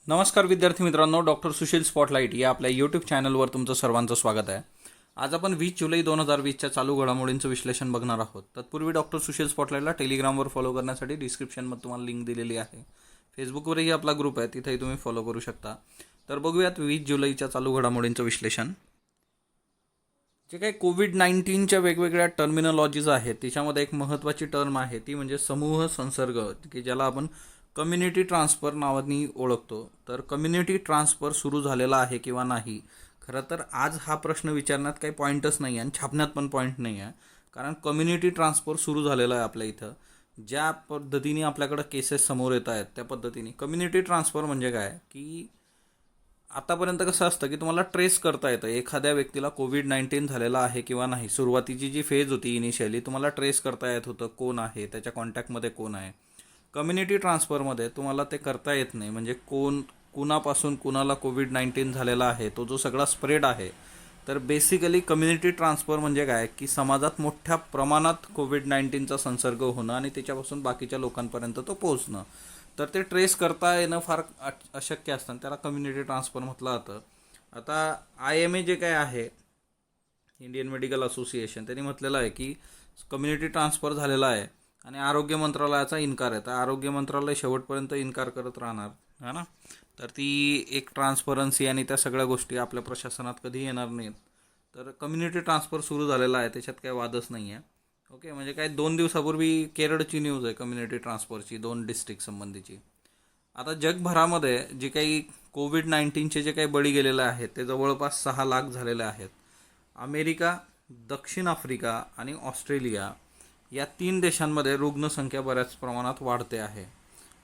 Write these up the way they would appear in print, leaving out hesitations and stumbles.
नमस्कार विद्यार्थी मित्रांनो, डॉक्टर सुशील स्पॉटलाईट या आपल्या यूट्यूब चॅनलवर तुमचं सर्वांचं स्वागत आहे. आज आपण 20 जुलै 2020च्या चालू घडामोडींचं विश्लेषण बघणार आहोत. तत्पूर्वी डॉक्टर सुशील स्पॉटलाईटला टेलिग्रामवर फॉलो करण्यासाठी डिस्क्रिप्शनमध्ये तुम्हाला लिंक दिलेली आहे. फेसबुकवरही आपला ग्रुप आहे, तिथेही तुम्ही फॉलो करू शकता. तर बघूयात 20 जुलैच्या चालू घडामोडींचं विश्लेषण. जे काही कोविड-19च्या वेगवेगळ्या टर्मिनॉलॉजीज आहेत त्याच्यामध्ये एक महत्त्वाची टर्म आहे ती म्हणजे समूह संसर्ग, की ज्याला आपण कम्युनिटी ट्रान्सफर नावाने ओळखतो. तर कम्युनिटी ट्रान्सफर सुरू झालेला आहे किंवा नाही, खरं तर आज हा प्रश्न विचारण्यात काही पॉईंटच नाही आहे आणि छापण्यात पण पॉईंट नाही आहे. कारण कम्युनिटी ट्रान्सफर सुरू झालेलं आहे आपल्या इथं. ज्या पद्धतीने आपल्याकडं केसेस समोर येत आहेत त्या पद्धतीने कम्युनिटी ट्रान्सफर म्हणजे काय, की आतापर्यंत कसं असतं की तुम्हाला ट्रेस करता येतं एखाद्या व्यक्तीला कोविड-19 झालेला आहे किंवा नाही. सुरुवातीची जी फेज होती इनिशियली तुम्हाला ट्रेस करता येत होतं कोण आहे, त्याच्या कॉन्टॅक्टमध्ये कोण आहे. कम्युनिटी ट्रान्सफरमध्ये तुम्हाला ते करता येत नाही. म्हणजे कुणापासून कुणाला कोविड-19 झालेला आहे, तो जो सगळा स्प्रेड आहे. तर बेसिकली कम्युनिटी ट्रान्सफर म्हणजे काय, की समाजात मोठ्या प्रमाणात कोविड-19चा संसर्ग होणं आणि त्याच्यापासून बाकीच्या लोकांपर्यंत तो पोहोचणं. तर ते ट्रेस करता येणं फार अशक्य असतं, त्याला कम्युनिटी ट्रान्सफर म्हटलं जातं. आता IMA जे काय आहे, इंडियन मेडिकल असोसिएशन, त्यांनी म्हटलेलं आहे की कम्युनिटी ट्रान्सफर झालेला आहे आणि आरोग्य मंत्रालयाचा इन्कार आहे. तर आरोग्य मंत्रालय शेवटपर्यंत इन्कार करत राहणार है ना. तर ती एक ट्रान्सपरन्सी आणि त्या सगळ्या गोष्टी आपल्या प्रशासनात कधी येणार नाहीत. तर कम्युनिटी ट्रान्सफर सुरू झालेला आहे, त्याच्यात काही वादच नाही आहे. ओके, म्हणजे काय 2 दिवसापूर्वी केरळची न्यूज आहे कम्युनिटी ट्रान्सफरची, 2 डिस्ट्रिक्ट संबंधीची. आता जगभरामध्ये जे काही कोविड-19चे जे काही बळी गेलेले आहेत ते जवळपास 6 लाख झालेले आहेत. अमेरिका, दक्षिण आफ्रिका आणि ऑस्ट्रेलिया या 3 देशांमध्ये रुग्णसंख्या बऱ्याच प्रमाणात वाढते आहे.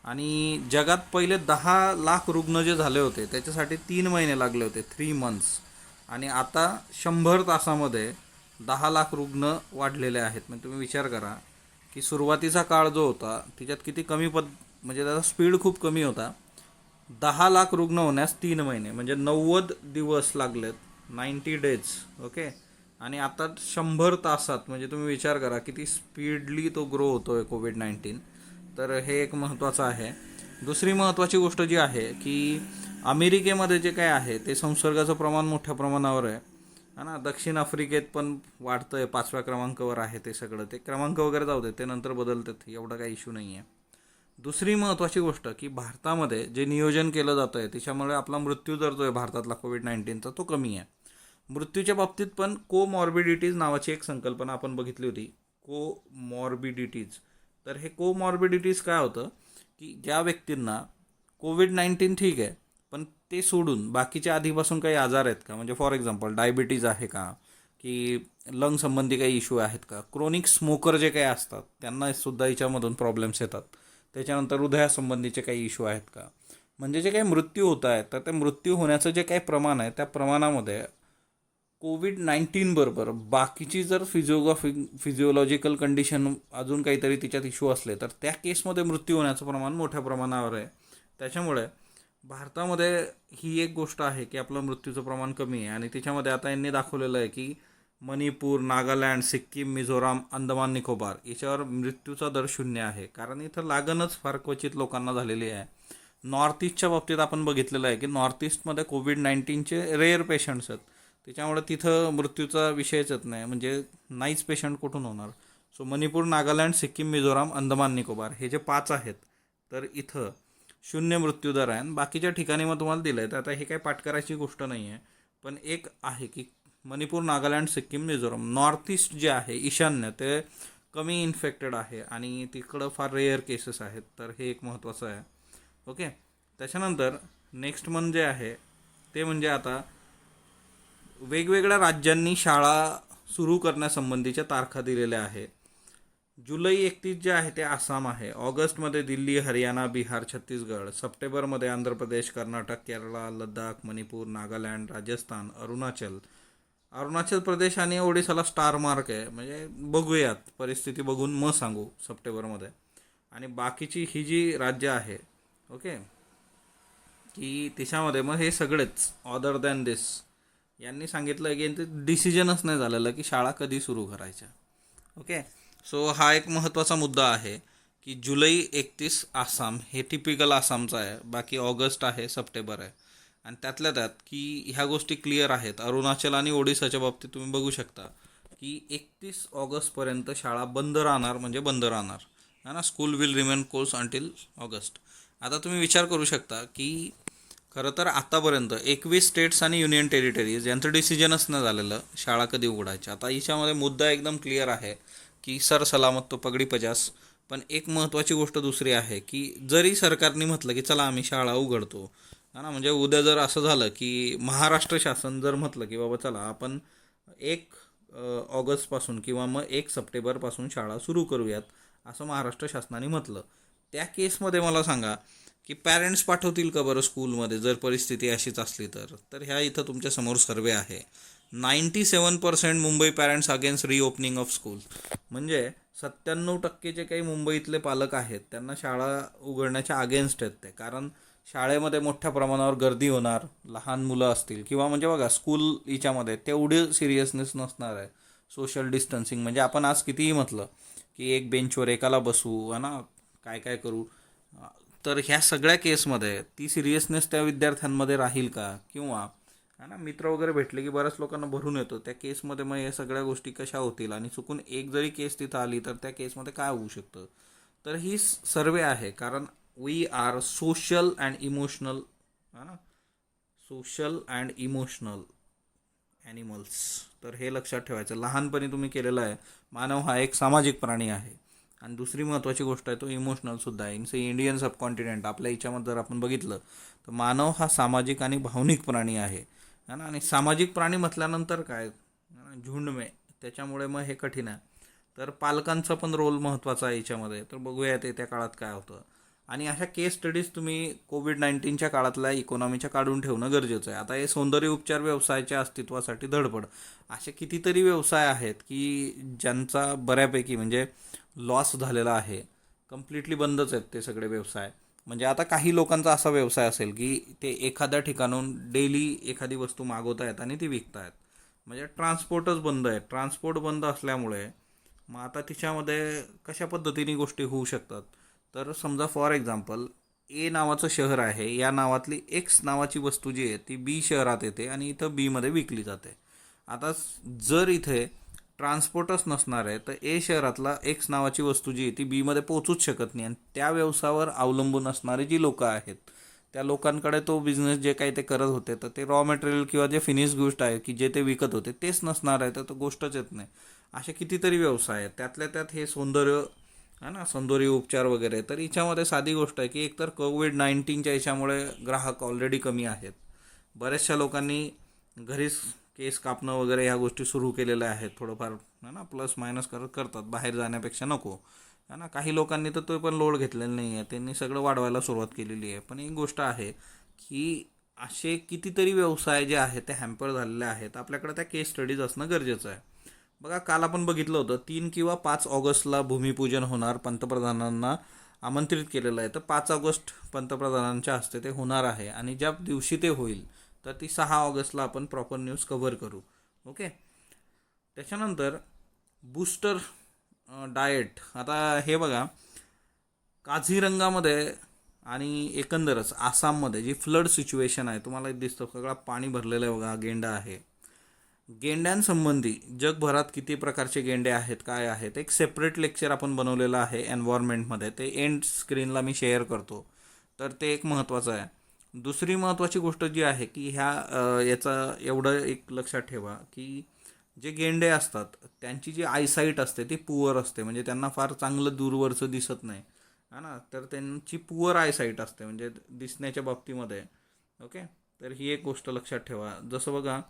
आणि जगात पहिले 10 लाख रुग्ण जे झाले होते त्याच्यासाठी 3 महिने लागले होते, 3 मंथ्स. आणि आता 100 तासामध्ये 10 लाख रुग्ण वाढलेले आहेत. म्हणजे तुम्ही विचार करा की सुरुवातीचा काळ जो होता त्याच्यात किती कमी म्हणजे त्याचा स्पीड खूप कमी होता. 10 लाख रुग्ण होण्यास 3 महिने म्हणजे 90 दिवस लागलेत, 90 डेज. ओके, आणि आता 100 तासात, म्हणजे तुम्ही विचार करा किती स्पीडली तो ग्रो होतो आहे कोविड-19. तर हे एक महत्त्वाचं आहे. दुसरी महत्त्वाची गोष्ट जी आहे की अमेरिकेमध्ये जे काय आहे ते संसर्गाचं प्रमाण मोठ्या प्रमाणावर आहे ना. दक्षिण आफ्रिकेत पण वाढतं आहे, 5व्या क्रमांकावर आहे ते सगळं. ते क्रमांक वगैरे जाऊ दे, ते नंतर बदलतात, एवढा काही इश्यू नाही आहे. दुसरी महत्त्वाची गोष्ट की भारतामध्ये जे नियोजन केलं जातं आहे त्याच्यामुळे आपला मृत्यू दर जो आहे भारतातला कोविड-19चा तो कमी आहे. मृत्यूच्या बाबतीत पण कोमॉर्बिडिटीज नावाची एक संकल्पना आपण बघितली होती, कोमॉर्बिडिटीज. तर हे कोमॉर्बिडिटीज काय होतं, की ज्या व्यक्तींना कोविड-19 ठीक आहे पण ते सोडून बाकीचे आधीपासून काही आजार आहेत का, म्हणजे फॉर एक्झाम्पल डायबिटीज आहे का, की लंग संबंधी काही इश्यू आहेत का, क्रोनिक स्मोकर जे काही असतात त्यांना सुद्धा याच्यामधून प्रॉब्लेम्स येतात. त्याच्यानंतर हृदयासंबंधीचे काही इश्यू आहेत का. म्हणजे जे काही मृत्यू होत आहेत तर ते मृत्यू होण्याचं जे काही प्रमाण आहे त्या प्रमाणामध्ये कोविड-19 बरोबर बाकीची जर फिजिओलॉजिकल कंडिशन अजून काहीतरी तिच्यात इश्यू असले तर त्या केसमध्ये मृत्यू होण्याचं प्रमाण मोठ्या प्रमाणावर आहे. त्याच्यामुळे भारतामध्ये ही एक गोष्ट आहे की आपलं मृत्यूचं प्रमाण कमी आहे. आणि त्याच्यामध्ये आता यांनी दाखवलेलं आहे की मणिपूर, नागालँड, सिक्कीम, मिझोराम, अंदमान निकोबार याच्यावर मृत्यूचा दर 0 आहे. कारण इथं लागणच फार क्वचित लोकांना झालेली आहे. नॉर्थ ईस्टच्या बाबतीत आपण बघितलेलं आहे की नॉर्थ ईस्टमध्ये कोविड-19चे रेअर पेशंट्स आहेत, त्याच्यामुळे तिथं मृत्यूचा विषयच येत नाही. म्हणजे नाहीच पेशंट कुठून होणार. सो मणिपूर, नागालँड, सिक्कीम, मिझोराम, अंदमान निकोबार हे जे 5 आहेत तर इथं 0 मृत्यूदर आहे. आणि बाकीच्या ठिकाणी मग तुम्हाला दिलं आहे. तर आता हे काही पाठ करायची गोष्ट नाही आहे, पण एक आहे की मणिपूर, नागालँड, सिक्कीम, मिझोराम, नॉर्थ ईस्ट जे आहे ईशान्य ते कमी इन्फेक्टेड आहे आणि तिकडं फार रेअर केसेस आहेत. तर हे एक महत्त्वाचं आहे. ओके, त्याच्यानंतर नेक्स्ट मंथ जे आहे ते म्हणजे आता वेगवेगळ्या राज्यांनी शाळा सुरू करण्यासंबंधीच्या तारखा दिलेल्या आहे. जुलै 31 जे आहे ते आसाम आहे, ऑगस्टमध्ये दिल्ली, हरियाणा, बिहार, छत्तीसगड, सप्टेंबरमध्ये आंध्र प्रदेश, कर्नाटक, केरळ, लडाख, मणिपूर, नागालँड, राजस्थान, अरुणाचल प्रदेश आणि ओडिशाला स्टार मार्क आहे. म्हणजे बघूयात, परिस्थिती बघून मग सांगू सप्टेंबरमध्ये. आणि बाकीची ही जी राज्य आहे ओके की त्याच्यामध्ये मग हे सगळेच अदर दॅन दिस यांनी सांगितलं की यांचं डिसिजनच नाही झालेलं की शाळा कधी सुरू करायच्या. ओके, सो हा एक महत्त्वाचा मुद्दा आहे की जुलै 31 आसाम हे टिपिकल आसामचं आहे, बाकी ऑगस्ट आहे, सप्टेंबर आहे. आणि त्यातल्या त्यात की ह्या गोष्टी क्लिअर आहेत. अरुणाचल आणि ओडिसाच्या बाबतीत तुम्ही बघू शकता की 31 ऑगस्टपर्यंत शाळा बंद राहणार, म्हणजे बंद राहणार है ना. School will remain close until August. आता तुम्ही विचार करू शकता की खरं तर आतापर्यंत 21 स्टेट्स आणि युनियन टेरिटरीज यांचं डिसिजनच नाही झालेलं शाळा कधी उघडायच्या. आता हिच्यामध्ये मुद्दा एकदम क्लिअर आहे की सर सलामत तो पगडी पचास. पण एक महत्त्वाची गोष्ट दुसरी आहे की जरी सरकारने म्हटलं की चला आम्ही शाळा उघडतो हा ना, म्हणजे उद्या जर असं झालं की महाराष्ट्र शासन जर म्हटलं की बाबा चला आपण 1 ऑगस्टपासून किंवा मग 1 सप्टेंबरपासून शाळा सुरू करूयात, असं महाराष्ट्र शासनाने म्हटलं, त्या केसमध्ये मला सांगा की पॅरेंट्स पाठवतील का बरं स्कूलमध्ये जर परिस्थिती अशीच असली तर ह्या इथं तुमच्यासमोर सर्वे आहे. 97% Mumbai parents against reopening of school. म्हणजे 97% जे काही मुंबईतले पालक आहेत त्यांना शाळा उघडण्याच्या अगेन्स्ट आहेत ते. कारण शाळेमध्ये मोठ्या प्रमाणावर गर्दी होणार, लहान मुलं असतील किंवा म्हणजे बघा स्कूल हिच्यामध्ये तेवढी सिरियसनेस नसणार आहे. सोशल डिस्टन्सिंग म्हणजे आपण आज कितीही म्हटलं की एक बेंचवर एकाला बसू है ना, काय काय करू, तर ह्या सगळ्या केसमध्ये ती सिरियसनेस त्या विद्यार्थ्यांमध्ये राहील का, किंवा है ना मित्र वगैरे भेटले की बऱ्याच लोकांना भरून येतो त्या केसमध्ये, मग या सगळ्या गोष्टी कशा होतील आणि चुकून एक जरी केस तिथं आली तर त्या केसमध्ये काय होऊ शकतं. तर ही सर्वे आहे. कारण we are social and emotional है ना, सोशल अँड इमोशनल ॲनिमल्स. तर हे लक्षात ठेवायचं लहानपणी तुम्ही केलेलं आहे. मानव हा एक सामाजिक प्राणी आहे. आणि दुसरी महत्त्वाची गोष्ट आहे तो इमोशनलसुद्धा आहे. इनसे इंडियन सबकॉन्टिनेंट आपल्या याच्यामध्ये जर आपण बघितलं तर मानव हा सामाजिक आणि भावनिक प्राणी आहे है ना. आणि सामाजिक प्राणी म्हटल्यानंतर काय झुंड में, त्याच्यामुळे मग हे कठीण आहे. तर पालकांचा पण रोल महत्त्वाचा आहे याच्यामध्ये. तर बघूया ते त्या काळात काय होतं. आणि अशा केस स्टडीज तुम्ही कोविड-19च्या काळातल्या इकॉनॉमीच्या काढून ठेवणं गरजेचं आहे. आता हे सौंदर्य उपचार व्यवसायाच्या अस्तित्वासाठी धडपड, असे कितीतरी व्यवसाय आहेत की ज्यांचा बऱ्यापैकी म्हणजे लॉस झालेला आहे. कम्प्लिटली बंदच आहेत ते सगळे व्यवसाय. म्हणजे आता काही लोकांचा असा व्यवसाय असेल की ते एखाद्या ठिकाणून डेली एखादी वस्तू मागवत आहेत आणि ती विकत आहेत. म्हणजे ट्रान्सपोर्टच बंद आहे. ट्रान्सपोर्ट बंद असल्यामुळे मग आता तिच्यामध्ये कशा पद्धतीने गोष्टी होऊ शकतात. तर समजा फॉर एक्झाम्पल ए नावाचं शहर आहे, या नावातली एक्स नावाची वस्तू जी आहे ती बी शहरात येते आणि इथं बीमध्ये विकली जाते. आता जर इथे ट्रान्सपोर्टच नसणार आहे तर ए शहरातला एक्स नावाची वस्तू जी आहे ती बीमध्ये पोहोचूच शकत नाही. आणि त्या व्यवसायावर अवलंबून असणारी जी लोकं आहेत त्या लोकांकडे तो बिझनेस जे काही ते करत होते तर ते रॉ मटेरियल किंवा जे फिनिश गोष्ट आहे की जे ते विकत होते तेच नसणार आहे, तर तो गोष्टच येत नाही. असे कितीतरी व्यवसाय आहेत. त्यातल्या त्यात हे सौंदर्य है ना, सौंदर्य उपचार वगैरे. तर हिच्यामध्ये साधी गोष्ट आहे की एकतर कोविड-19च्या याच्यामुळे ग्राहक ऑलरेडी कमी आहेत. बऱ्याचशा लोकांनी घरीच केस कापणं वगैरे ह्या गोष्टी सुरू केलेल्या आहेत. थोडंफार है ना प्लस मायनस करतात, बाहेर जाण्यापेक्षा नको है ना. काही लोकांनी तर तो पण लोड घेतलेला नाही आहे, त्यांनी सगळं वाढवायला सुरुवात केलेली आहे. पण एक गोष्ट आहे की असे कितीतरी व्यवसाय जे आहेत ते हॅम्पर झालेले आहेत. आपल्याकडे त्या केस स्टडीज असणं गरजेचं आहे. बघा काल आपण बघितलं होतं 3 किंवा 5 ऑगस्टला भूमिपूजन होणार, पंतप्रधानांना आमंत्रित केलेलं आहे. तर 5 ऑगस्ट पंतप्रधानांच्या हस्ते ते होणार आहे. आणि ज्या दिवशी ते होईल तर ती 6 ऑगस्टला आपण प्रॉपर न्यूज कव्हर करू. ओके. त्याच्यानंतर बूस्टर डाएट. आता हे बघा काझीरंगामध्ये आणि एकंदरच आसाममध्ये जी फ्लड सिच्युएशन आहे तुम्हाला दिसतं, सगळा पाणी भरलेलं आहे बघा, गेंडा आहे. गेंड्यांसंबंधी जगभरात किती प्रकारचे गेंडे आहेत काय आहेत एक सेपरेट लेक्चर आपण बनवलेलं आहे एन्व्हायरमेंटमध्ये. ते एंड स्क्रीनला मी शेअर करतो. तर ते एक महत्त्वाचं आहे. दुसरी महत्त्वाची गोष्ट जी आहे की याचा एवढं एक लक्षात ठेवा की जे गेंडे असतात त्यांची जी आयसाईट असते ती पुअर असते. म्हणजे त्यांना फार चांगलं दूरवरचं दिसत नाही है ना. तर त्यांची पुअर आयसाईट असते म्हणजे दिसण्याच्या बाबतीमध्ये. ओके. तर ही एक गोष्ट लक्षात ठेवा. जसं बघा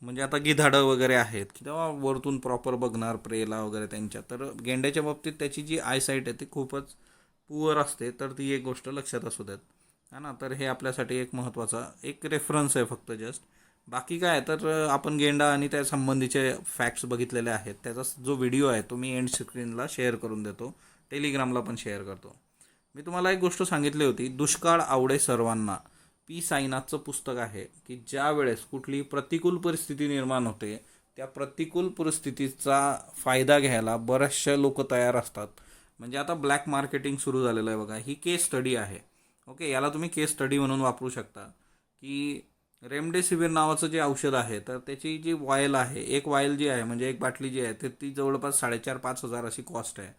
म्हणजे आता गिधाडं वगैरे आहेत की तेव्हा वरतून प्रॉपर बघणार प्रेला वगैरे त्यांच्या, तर गेंड्याच्या बाबतीत त्याची जी आयसाईट आहे ती खूपच पुअर असते. तर ती एक गोष्ट लक्षात असू देत है ना. तर हे आपल्यासाठी एक महत्त्वाचा एक रेफरन्स आहे फक्त जस्ट. बाकी काय तर आपण गेंडा आणि त्या संबंधीचे फॅक्ट्स बघितलेले आहेत. त्याचा जो व्हिडिओ आहे तो मी एंड स्क्रीनला शेअर करून देतो, टेलिग्रामला पण शेअर करतो. मी तुम्हाला एक गोष्ट सांगितली होती, दुष्काळ आवडे सर्वांना. पी साईनाथचं पुस्तक आहे की ज्या वेळेस कुठली प्रतिकूल परिस्थिती निर्माण होते त्या प्रतिकूल परिस्थितीचा फायदा घ्यायला बऱ्याचशा लोक तयार असतात. म्हणजे आता ब्लॅक मार्केटिंग सुरू झालेलं आहे बघा. ही केस स्टडी आहे. ओके, याला तुम्ही केस स्टडी म्हणून वापरू शकता की रेमडेसिवीर नावाचं जे औषध आहे तर त्याची जी वायल आहे, एक वायल जी आहे म्हणजे एक बाटली जी आहे तर ती जवळपास 4,500-5,000 अशी कॉस्ट आहे.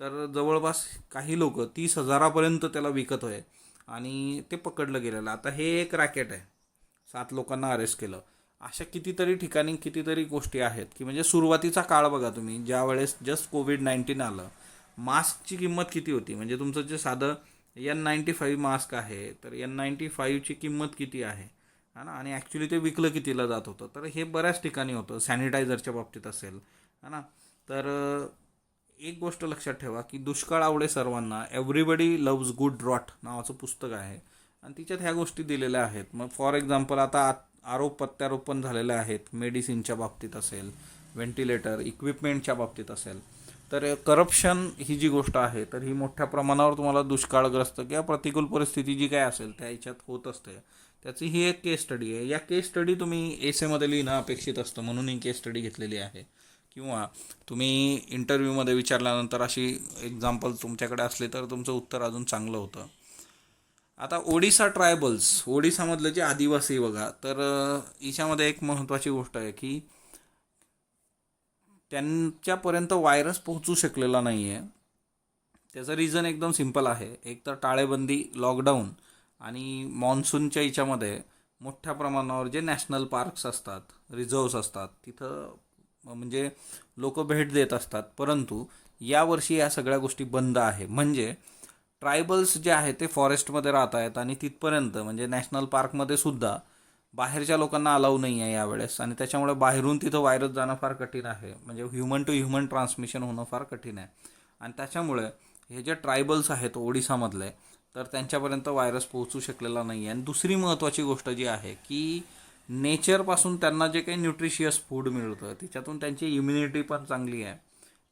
तर जवळपास काही लोक 30,000पर्यंत त्याला विकत आहे आणि ते पकडलं गेलेलं. आता हे एक रॅकेट आहे, 7 लोकांना अरेस्ट केलं. अशा कितीतरी ठिकाणी कितीतरी गोष्टी आहेत की म्हणजे सुरुवातीचा काळ बघा तुम्ही, ज्या वेळेस जस्ट कोविड-19 आलं, मास्कची किंमत किती होती. म्हणजे तुमचं जे साधं N95 मास्क आहे तर N95ची किंमत किती आहे है ना, आणि ॲक्च्युली ते विकलं कितीला जात होतं. तर हे बऱ्याच ठिकाणी होतं, सॅनिटायझरच्या बाबतीत असेल है ना. तर एक गोष्ट लक्षात ठेवा की दुष्काळ आवडे सर्वांना, एव्हरीबडी लव्ज गुड रॉट नावाचं पुस्तक आहे आणि तिच्यात ह्या गोष्टी दिलेल्या आहेत. मग फॉर एक्झाम्पल आता आरोप प्रत्यारोप पण झालेले आहेत, मेडिसिनच्या बाबतीत असेल, व्हेंटिलेटर इक्विपमेंटच्या बाबतीत असेल. तर करप्शन ही जी गोष्ट आहे तर ही मोठ्या प्रमाणावर तुम्हाला दुष्काळग्रस्त किंवा प्रतिकूल परिस्थिती जी काय असेल त्या ह्याच्यात होत असते. त्याची ही एक केस स्टडी आहे. या केस स्टडी तुम्ही एसेमध्ये लिहिणं अपेक्षित असतं म्हणून ही केस स्टडी घेतलेली आहे. किंवा तुम्ही इंटरव्ह्यूमध्ये विचारल्यानंतर अशी एक्झाम्पल तुमच्याकडे असली तर तुमचं उत्तर अजून चांगलं होतं. आता ओडिसा ट्रायबल्स, ओडिसामधले जे आदिवासी बघा, तर याच्यामध्ये एक महत्त्वाची गोष्ट आहे की त्यांच्यापर्यंत व्हायरस पोहोचू शकलेला नाही आहे. त्याचं रिझन एकदम सिम्पल आहे. एक तर टाळेबंदी, लॉकडाऊन आणि मॉन्सूनच्या याच्यामध्ये मोठ्या प्रमाणावर जे नॅशनल पार्क्स असतात, रिझर्व्स असतात, तिथं म्हणजे लोक भेट देत असतात. परंतु यावर्षी या सगळ्या गोष्टी बंद आहे. म्हणजे ट्रायबल्स जे आहे ते फॉरेस्टमध्ये राहत आहेत आणि तिथपर्यंत म्हणजे नॅशनल पार्कमध्ये सुद्धा बाहेरच्या लोकांना अलाऊ नाही आहे यावेळेस. आणि त्याच्यामुळे बाहेरून तिथं व्हायरस जाणं फार कठीण आहे. म्हणजे ह्युमन टू ह्युमन ट्रान्समिशन होणं फार कठीण आहे. आणि त्याच्यामुळे हे जे ट्रायबल्स आहेत ओडिसामधले, तर त्यांच्यापर्यंत व्हायरस पोहोचू शकलेला नाही आहे. आणि दुसरी महत्त्वाची गोष्ट जी आहे की नेचरपासून त्यांना जे काही न्यूट्रिशियस फूड मिळतं त्याच्यातून त्यांची इम्युनिटी पण चांगली आहे.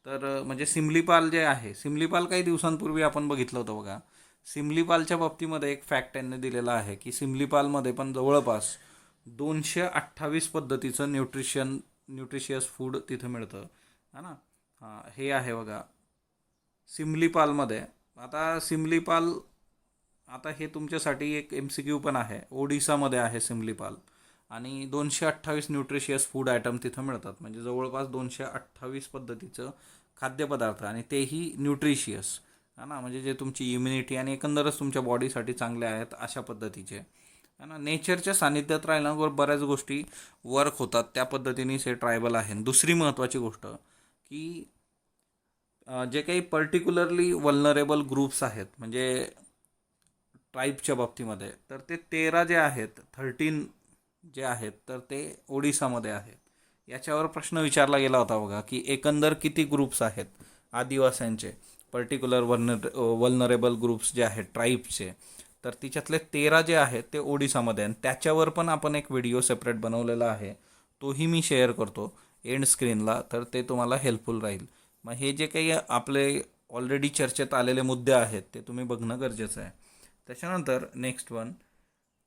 तर म्हणजे सिमलीपाल जे आहे, सिमलीपाल काही दिवसांपूर्वी आपण बघितलं होतं बघा. सिमलीपालच्या बाबतीमध्ये एक फॅक्ट त्यांनी दिलेला आहे की सिमलीपालमध्ये पण जवळपास 228 पद्धतीचं न्यूट्रिशियस फूड तिथं मिळतं है ना. हां, हे आहे बघा सिमलीपालमध्ये. आता हे तुमच्यासाठी एक MCQ पण आहे. ओडिसामध्ये आहे सिमलीपाल आणि 228 न्यूट्रिशियस फूड आयटम तिथं मिळतात. म्हणजे जवळपास 228 पद्धतीचं खाद्यपदार्थ आणि तेही न्यूट्रिशियस है ना, म्हणजे जे तुमची इम्युनिटी आणि एकंदरच तुमच्या बॉडीसाठी चांगले आहेत अशा पद्धतीचे है ना. नेचरच्या सानिध्यात राहिल्यावर बऱ्याच गोष्टी वर्क होतात. त्या पद्धतीनेच हे ट्रायबल आहे. दुसरी महत्त्वाची गोष्ट की जे काही पर्टिक्युलरली वल्नरेबल ग्रुप्स आहेत म्हणजे ट्राईबच्या बाबतीमध्ये, तर ते 13 जे आहेत, 13 जे आहेत तर ते ओडिसामध्ये आहेत. याच्यावर प्रश्न विचारला गेला होता बघा की एकंदर किती ग्रुप्स आहेत आदिवासींचे, पर्टिक्युलर वल्नरेबल ग्रुप्स जे आहेत ट्राईबचे, तर तिच्यातले 13 जे आहेत ते ओडिसामध्ये. आणि त्याच्यावर पण आपण एक व्हिडिओ सेपरेट बनवलेला आहे, तोही मी शेअर करतो एंड स्क्रीनला, तर ते तुम्हाला हेल्पफुल राहील. मग हे जे काही आपले ऑलरेडी चर्चेत आलेले मुद्दे आहेत ते तुम्ही बघणं गरजेचं आहे. त्याच्यानंतर नेक्स्ट वन,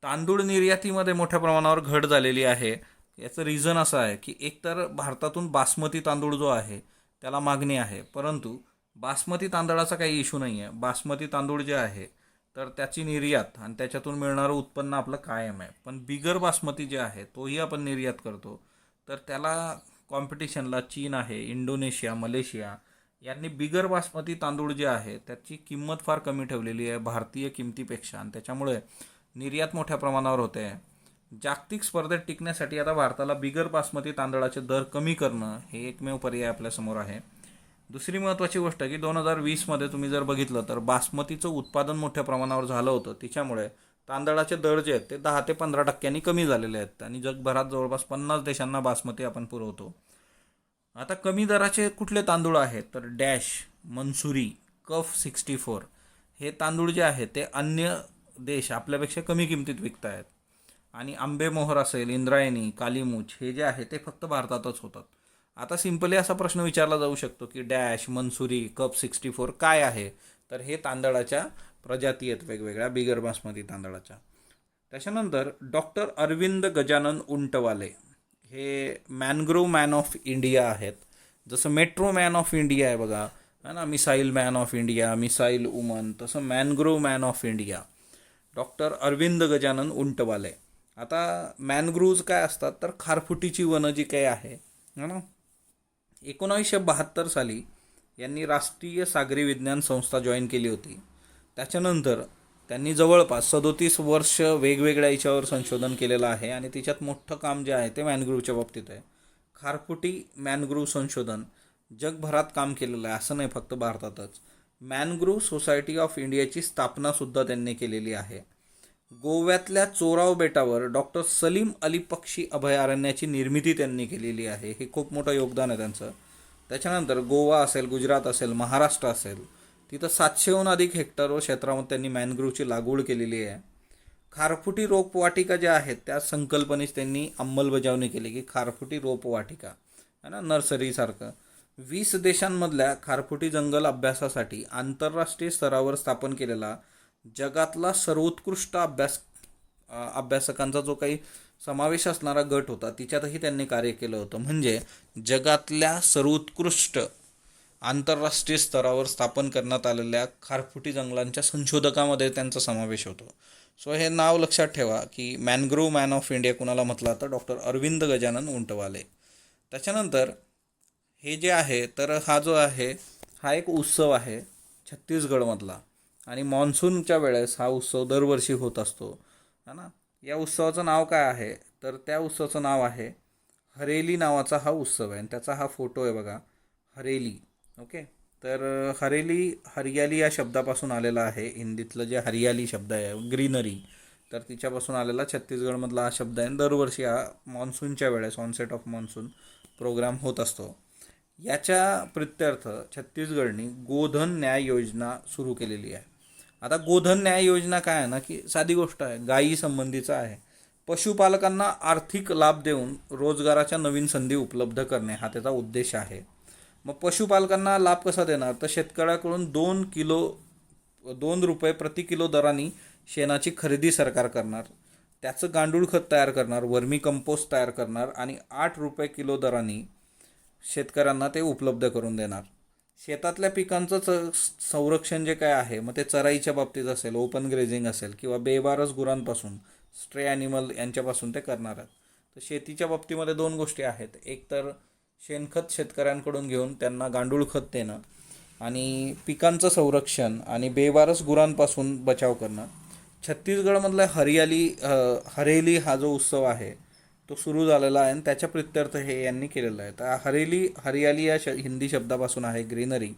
तांदूळ निर्यातीमध्ये मोठ्या प्रमाणावर घट झालेली आहे. याचं रिझन असं आहे की एकतर भारतातून बासमती तांदूळ जो आहे त्याला मागणी आहे, परंतु बासमती तांदळाचा काही इश्यू नाही आहे. बासमती तांदूळ जे आहे तर त्याची निर्यात आणि त्याच्यातून मिळणारं उत्पन्न आपलं कायम आहे. पण बिगर बासमती जे आहे तोही आपण निर्यात करतो, तर त्याला कॉम्पिटिशनला चीन आहे, इंडोनेशिया, मलेशिया यांनी बिगर बासमती तांदूळ जे आहे त्याची किंमत फार कमी ठेवलेली आहे भारतीय किमतीपेक्षा आणि त्याच्यामुळे निर्यात मोठ्या प्रमाणावर होते आहे. जागतिक स्पर्धेत टिकण्यासाठी आता भारताला बिगर बासमती तांदळाचे दर कमी करणं हे एकमेव पर्याय आपल्यासमोर आहे. दुसरी महत्त्वाची गोष्ट की 2020मध्ये तुम्ही जर बघितलं तर बासमतीचं उत्पादन मोठ्या प्रमाणावर झालं होतं. त्याच्यामुळे तांदळाचे दर जे आहेत ते 10 ते 15% कमी झालेले आहेत आणि जगभरात जवळपास 50 देशांना बासमती आपण पुरवतो. आता कमी दराचे कुठले तांदूळ आहेत तर डॅश, मंसुरी, कफ 64 हे तांदूळ जे आहेत ते अन्य देश आपल्यापेक्षा कमी किमतीत विकत आहेत. आणि आंबेमोहर असेल, इंद्रायणी, कालीमुछ हे जे आहे ते फक्त भारतातच होतात. आता सिंपली असा प्रश्न विचारला जाऊ शकतो की डॅश, मंसुरी, कप 64 काय आहे, तर हे तांदळाच्या प्रजाती आहेत वेगवेगळ्या बिगर बासमती तांदळाच्या. त्याच्यानंतर डॉक्टर अरविंद गजानन उंटवाले हे मॅनग्रोव्ह मॅन ऑफ इंडिया आहेत. जसं मेट्रो मॅन ऑफ इंडिया आहे बघा, है ना, missile man of India, missile woman, तसं mangrove man of India doctor Arvind Gajanan Untwale. आता मॅनग्रोव्ज काय असतात तर खारफुटीची वनं जी काही आहे ना, 1972 साली यांनी राष्ट्रीय सागरी विज्ञान संस्था जॉईन केली होती. त्याच्यानंतर त्यांनी जवळपास 37 वर्ष वेगवेगळ्या याच्यावर संशोधन केलेलं आहे आणि तिच्यात मोठं काम जे आहे ते मॅनग्रोव्हच्या बाबतीत आहे. खारफुटी मॅनग्रोव्ह संशोधन जगभरात काम केलेलं आहे, असं नाही फक्त भारतातच. मॅनग्रोव्ह सोसायटी ऑफ इंडियाची स्थापनासुद्धा त्यांनी केलेली आहे. गोव्यातल्या चोराव बेटावर डॉक्टर सलीम अली पक्षी अभयारण्याची निर्मिती त्यांनी केलेली आहे. हे खूप मोठं योगदान आहे त्यांचं. त्याच्यानंतर गोवा असेल, गुजरात असेल, महाराष्ट्र असेल, तिथं 700हून अधिक हेक्टरवर क्षेत्रामध्ये त्यांनी मॅनग्रोव्हची लागवड केलेली आहे. खारफुटी रोपवाटिका ज्या आहेत त्या संकल्पनेची त्यांनी अंमलबजावणी केली की खारफुटी रोपवाटिका है ना, नर्सरीसारखं. 20 देशांमधल्या खारफुटी जंगल अभ्यासासाठी आंतरराष्ट्रीय स्तरावर स्थापन केलेला जगातला सर्वोत्कृष्ट अभ्यासकांचा जो काही समावेश असणारा गट होता तिच्यातही त्यांनी कार्य केलं होतं. म्हणजे जगातल्या सर्वोत्कृष्ट आंतरराष्ट्रीय स्तरावर स्थापन करण्यात आलेल्या खारफुटी जंगलांच्या संशोधकामध्ये त्यांचा समावेश होतो. सो हे नाव लक्षात ठेवा की मॅनग्रोव्ह मॅन ऑफ इंडिया कुणाला म्हटलं तर डॉक्टर अरविंद गजानन उंटवाले. त्याच्यानंतर हे जे आहे तर हा जो आहे हा एक उत्सव आहे छत्तीसगडमधला आणि मान्सूनच्या वेळेस हा उत्सव दरवर्षी होत असतो है ना. या उत्सवाचं नाव काय आहे तर त्या उत्सवाचं नाव आहे हरेली नावाचा हा उत्सव आहे आणि त्याचा हा फोटो आहे बघा, हरेली. ओके, तर हरेली हरियाली या शब्दापासून आलेला आहे. हिंदीतलं जे हरियाली शब्द आहे ग्रीनरी, तर तिच्यापासून आलेला छत्तीसगडमधला हा शब्द आहे. दरवर्षी हा मान्सूनच्या वेळेस ऑनसेट ऑफ मान्सून प्रोग्राम होत असतो. याच्या प्रित्यर्थ छत्तीसगडनी गोधन न्याय योजना सुरू केलेली आहे. आता गोधन न्याय योजना काय आहे ना की साधी गोष्ट आहे, गायी संबंधीचा आहे. पशुपालकांना आर्थिक लाभ देऊन रोजगाराच्या नवीन संधी उपलब्ध करणे हा त्याचा उद्देश आहे. मग पशुपालकांना लाभ कसा देणार तर शेतकऱ्याकडून 2 रुपये प्रति किलो दराने शेणाची खरेदी सरकार करणार, त्याचं गांडूळ खत तयार करणार, वर्मी कंपोस्ट तयार करणार आणि 8 रुपये किलो दराने शेतकऱ्यांना ते उपलब्ध करून देणार. शेतातल्या पिकांचं संरक्षण जे काय आहे मग ते चराईच्या बाबतीत असेल, ओपन ग्रेझिंग असेल किंवा बेवारस गुरांपासून, स्ट्रे ॲनिमल यांच्यापासून ते करणार आहेत. तर शेतीच्या बाबतीमध्ये 2 गोष्टी आहेत. एक तर शेणखत शेतकऱ्यांकडून घेऊन त्यांना गांडूळ खत देणं आणि पिकांचं संरक्षण आणि बेवारस गुरांपासून बचाव करणं. छत्तीसगडमधला हरेली हा जो उत्सव आहे तो सुरू झालेला आहे आणि त्याच्या प्रित्यर्थ हे यांनी केलेलं आहे. तर हरियाली या हिंदी शब्दापासून आहे ग्रीनरी.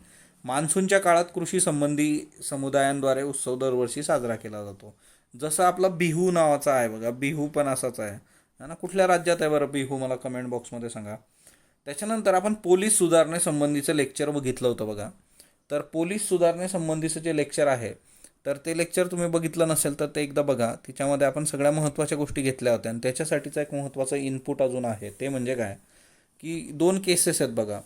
मान्सूनच्या काळात कृषी संबंधी समुदायांद्वारे उत्सव दरवर्षी साजरा केला जातो. जसं आपला बिहू नावाचा आहे बघा, बिहू पण असाच आहे ना. कुठल्या राज्यात आहे बरं बिहू, मला कमेंट बॉक्समध्ये सांगा. त्याच्यानंतर आपण पोलीस सुधारणेसंबंधीचं लेक्चर बघितलं होतं बघा. तर पोलीस सुधारणेसंबंधीचं जे लेक्चर आहे तर ते लेक्चर तुम्ही बघितलं नसेल तर ते एकदा बघा. तिच्यामध्ये आपण सगळ्या महत्त्वाच्या गोष्टी घेतल्या होत्या आणि त्याच्यासाठीचा एक महत्त्वाचं इनपुट अजून आहे. ते म्हणजे काय की 2 केसेस आहेत बघा.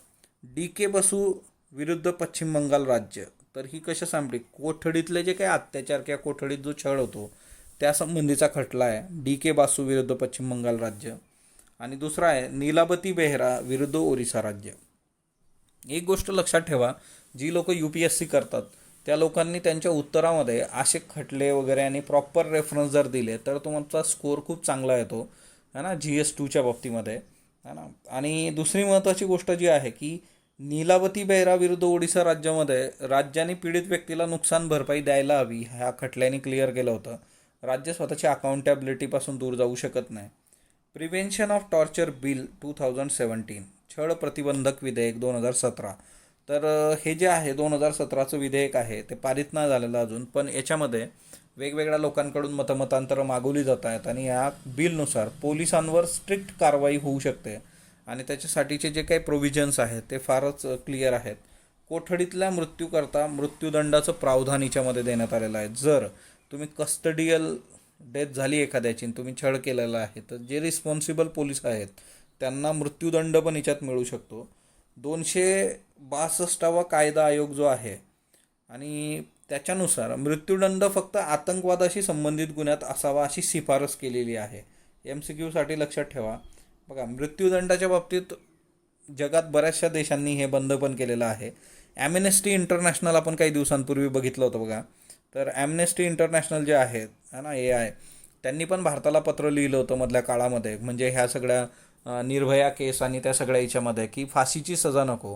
DK बसू विरुद्ध पश्चिम बंगाल राज्य. तर ही कशा सांगली, कोठडीतले जे काही अत्याचार किंवा कोठडीत जो छळ होतो त्यासंबंधीचा खटला आहे DK बासू विरुद्ध पश्चिम बंगाल राज्य. आणि दुसरा आहे नीलावती बेहरा विरुद्ध ओरिसा राज्य. एक गोष्ट लक्षात ठेवा, जी लोक UPSC करतात त्या लोकांनी त्यांच्या उत्तरामध्ये असे खटले वगैरे आणि प्रॉपर रेफरन्स जर दिले तर तुमचा स्कोअर खूप चांगला येतो है ना, GS2च्या बाबतीमध्ये है ना. आणि दुसरी महत्त्वाची गोष्ट जी आहे की नीलावती बेहरा विरुद्ध ओडिसा राज्यामध्ये राज्याने पीडित व्यक्तीला नुकसान भरपाई द्यायला हवी ह्या खटल्याने क्लिअर केलं होतं. राज्य स्वतःच्या अकाउंटेबिलिटीपासून दूर जाऊ शकत नाही. प्रिव्हेन्शन ऑफ टॉर्चर बिल 2017, छळ प्रतिबंधक विधेयक 2017. तर हे जे आहे 2017चं विधेयक आहे ते पारित नाही झालेलं अजून, पण याच्यामध्ये वेगवेगळ्या लोकांकडून मतमतांतरं मागवली जात आहेत आणि या बिलनुसार पोलिसांवर स्ट्रिक्ट कारवाई होऊ शकते आणि त्याच्यासाठीचे जे काही प्रोव्हिजन्स आहेत ते फारच क्लिअर आहेत. कोठडीतल्या मृत्यूकरता मृत्यूदंडाचं प्रावधान याच्यामध्ये देण्यात आलेलं आहे. जर तुम्ही कस्टडियल डेथ झाली एखाद्याची तुम्ही छळ केलेला आहे तर जे रिस्पॉन्सिबल पोलीस आहेत त्यांना मृत्यूदंड पण याच्यात मिळू शकतो. 262वा कायदा आयोग जो आहे आणि त्याच्यानुसार मृत्यूदंड फक्त आतंकवादाशी संबंधित गुन्ह्यात असावा अशी शिफारस केलेली आहे. MCQसाठी लक्षात ठेवा बघा. मृत्यूदंडाच्या बाबतीत जगात बऱ्याचशा देशांनी हे बंद पण केलेलं आहे. ॲम्नेस्टी इंटरनॅशनल आपण काही दिवसांपूर्वी बघितलं होतं बघा. तर ॲम्नेस्टी इंटरनॅशनल जे आहेत है ना त्यांनी पण भारताला पत्र लिहिलं होतं मधल्या काळामध्ये, म्हणजे ह्या सगळ्या निर्भया केस आणि त्या सगळ्या याच्यामध्ये की फाशीची सजा नको,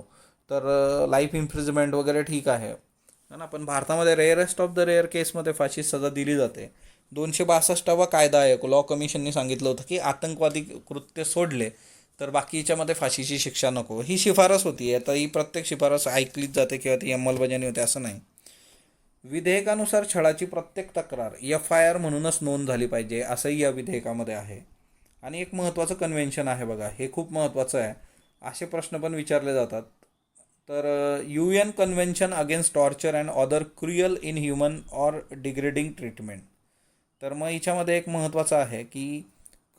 तर लाईफ इम्प्रिजमेंट वगैरे ठीक आहे है ना, पण भारतामध्ये रेअरेस्ट ऑफ द रेअर केसमध्ये फाशी सजा दिली जाते. 262वा कायदा आहे, लॉ कमिशनने सांगितलं होतं की आतंकवादी कृत्य सोडले तर बाकीच्यामध्ये फाशीची शिक्षा नको. ही शिफारस होती. आता ही प्रत्येक शिफारस ऐकलीच जाते किंवा ती अंमलबजावणी होते असं नाही. विधेयकानुसार छळाची प्रत्येक तक्रार FIR म्हणूनच नोंद झाली पाहिजे असंही या विधेयकामध्ये आहे. आणि एक महत्त्वाचं कन्व्हेन्शन आहे बघा, हे खूप महत्त्वाचं आहे. असे प्रश्न पण विचारले जातात. तर UN convention against torture and other cruel inhuman or degrading treatment. तर मग हिच्यामध्ये एक महत्त्वाचं आहे की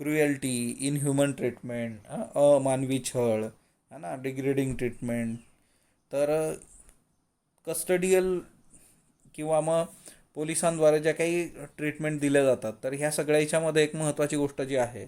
क्रुएल्टी, इनह्युमन ट्रीटमेंट, अमानवी छळ है ना, डिग्रेडिंग ट्रीटमेंट, तर कस्टडियल किंवा मग पोलिसांद्वारे ज्या काही ट्रीटमेंट दिल्या जातात, तर ह्या सगळ्या याच्यामध्ये एक महत्त्वाची गोष्ट जी आहे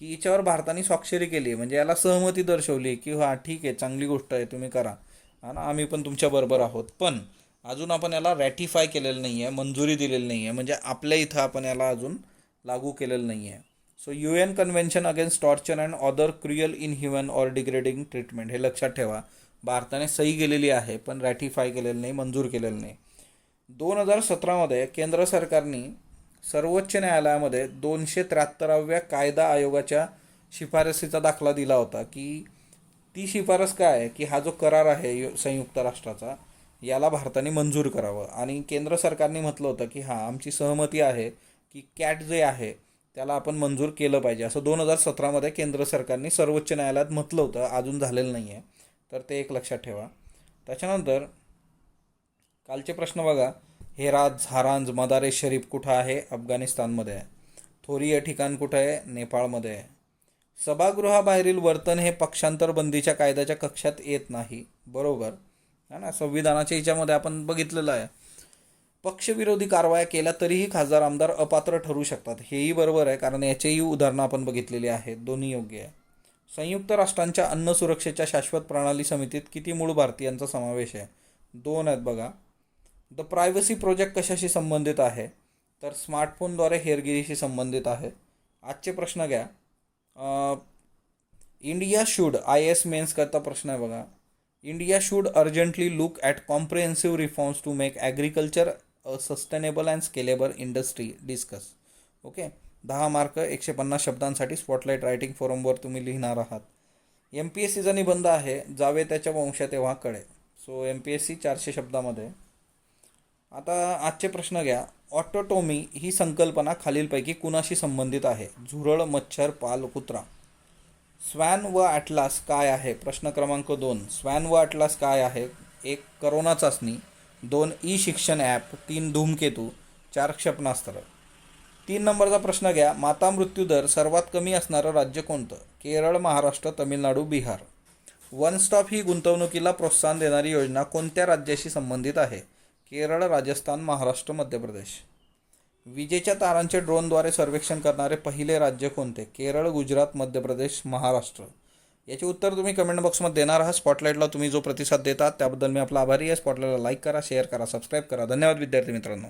की हिच्यावर भारताने स्वाक्षरी केली, म्हणजे याला सहमती दर्शवली की हां ठीक आहे, चांगली गोष्ट आहे, तुम्ही करा हा ना, आम्ही पण तुमच्याबरोबर आहोत. पण अजून आपण याला रॅटिफाय केलेलं नाही आहे, मंजुरी दिलेली नाही आहे, म्हणजे आपल्या इथं आपण याला अजून लागू केलेलं नाही आहे. So UN convention against torture and other cruel inhuman or degrading treatment, हे लक्षात ठेवा. भारताने सही केलेली आहे पण रॅटिफाय केलेलं नाही, मंजूर केलेलं नाही. 2017मध्ये केंद्र सरकारने सर्वोच्च न्यायालयामध्ये 273व्या कायदा आयोगाच्या शिफारसीचा दाखला दिला होता की ती शिफारस काय आहे की हा जो करार आहे संयुक्त राष्ट्राचा, याला भारताने मंजूर करावं. आणि केंद्र सरकारने म्हटलं होतं की हां आमची सहमती आहे की कॅट जे आहे त्याला आपण मंजूर केलं पाहिजे, असं 2017मध्ये केंद्र सरकारने सर्वोच्च न्यायालयात म्हटलं होतं. अजून झालेलं नाही आहे, तर ते एक लक्षात ठेवा. त्याच्यानंतर कालचे प्रश्न बघा. हेरात, झारांज, मदारे शरीफ कुठं आहे? अफगाणिस्तानमध्ये आहे. थोरी हे ठिकाण कुठं आहे? नेपाळमध्ये आहे. सभागृहाबाहेरील वर्तन हे पक्षांतर बंदीच्या कायद्याच्या कक्षात येत नाही, बरोबर है ना. संविधानाच्या हिच्यामध्ये आपण बघितलेलं आहे. पक्षविरोधी कारवाया केल्या तरीही खासदार आमदार अपात्र ठरू शकतात, हेही बरोबर आहे, कारण याचेही उदाहरणं आपण बघितलेली आहेत, दोन्ही योग्य आहे. संयुक्त राष्ट्रांच्या अन्न सुरक्षेच्या शाश्वत प्रणाली समितीत किती मूळ भारतीयांचा समावेश आहे? 2 आहेत बघा. द प्रायव्हसी प्रोजेक्ट कशाशी संबंधित आहे? तर स्मार्टफोनद्वारे हेरगिरीशी संबंधित आहे. आजचे प्रश्न घ्या. इंडिया शूड IAS मेन्स करता प्रश्न आहे बघा. India should urgently look at comprehensive reforms to make agriculture a sustainable and scalable industry, discuss. Okay, 10 mark 150 शब्दांसाठी स्पॉटलाईट रायटिंग फोरमवर तुम्ही लिहिणार आहात. MPSCचा निबंध आहे, जावे त्याच्या वंश तेव्हा कळे. सो MPSC 400 शब्दामध्ये. आता आजचे प्रश्न घ्या. ऑटोटोमी ही संकल्पना खालीलपैकी कुणाशी संबंधित आहे? झुरळ, मच्छर, पाल, कुत्रा. स्वॅन व ॲटलास काय आहे? प्रश्न क्रमांक 2. स्वॅन व ॲटलास काय आहे? 1 करोना चाचणी, 2 शिक्षण ॲप, 3 धूमकेतू, 4 क्षेपणास्त्र. 3 नंबरचा प्रश्न घ्या. माता मृत्यूदर सर्वात कमी असणारं राज्य कोणतं? केरळ, महाराष्ट्र, तमिळनाडू, बिहार. वन स्टॉप ही गुंतवणुकीला प्रोत्साहन देणारी योजना कोणत्या राज्याशी संबंधित आहे? केरळ, राजस्थान, महाराष्ट्र, मध्य प्रदेश. विजेच्या तारांचे ड्रोनद्वारे सर्वेक्षण करणारे पहिले राज्य कोणते? केरळ, गुजरात, मध्य प्रदेश, महाराष्ट्र. याचे उत्तर तुम्ही कमेंट बॉक्समध्ये देणार आहात. स्पॉटलाईटला तुम्ही जो प्रतिसाद देतात त्याबद्दल मी आपला आभारी आहे. स्पॉटलाईटला लाईक करा, शेअर करा, सबस्क्राईब करा. धन्यवाद विद्यार्थी मित्रांनो.